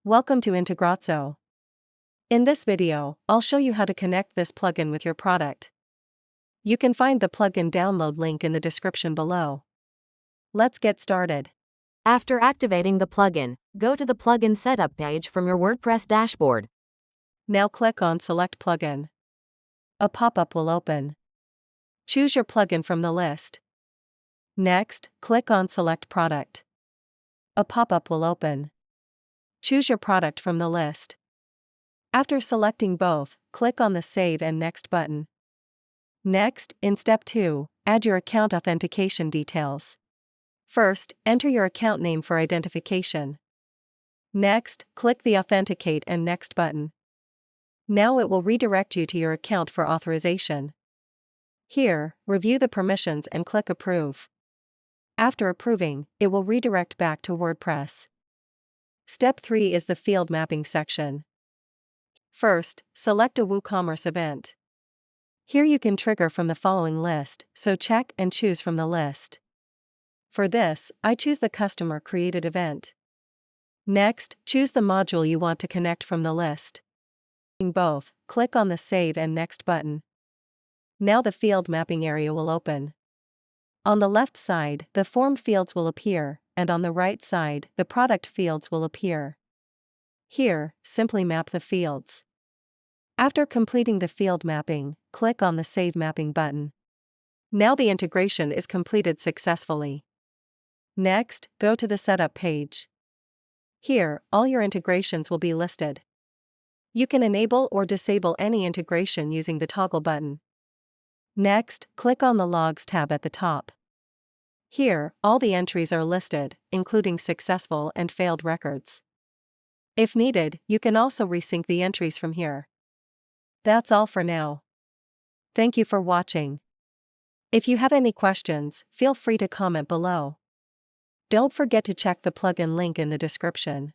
Welcome to Integrazo. In this video, I'll show you how to connect this plugin with your product. You can find the plugin download link in the description below. Let's get started. After activating the plugin, go to the plugin setup page from your WordPress dashboard. Now click on Select Plugin. A pop-up will open. Choose your plugin from the list. Next, click on Select Product. A pop-up will open. Choose your product from the list. After selecting both, click on the Save and Next button. Next, in Step 2, add your account authentication details. First, enter your account name for identification. Next, click the Authenticate and Next button. Now it will redirect you to your account for authorization. Here, review the permissions and click Approve. After approving, it will redirect back to WordPress. Step 3 is the field mapping section. First, select a WooCommerce event. Here you can trigger from the following list, so check and choose from the list. For this, I choose the customer created event. Next, choose the module you want to connect from the list. In both, click on the Save and Next button. Now the field mapping area will open. On the left side, the form fields will appear, and on the right side, the product fields will appear. Here, simply map the fields. After completing the field mapping, click on the Save Mapping button. Now the integration is completed successfully. Next, go to the Setup page. Here, all your integrations will be listed. You can enable or disable any integration using the toggle button. Next, click on the Logs tab at the top. Here, all the entries are listed, including successful and failed records. If needed, you can also resync the entries from here. That's all for now. Thank you for watching. If you have any questions, feel free to comment below. Don't forget to check the plugin link in the description.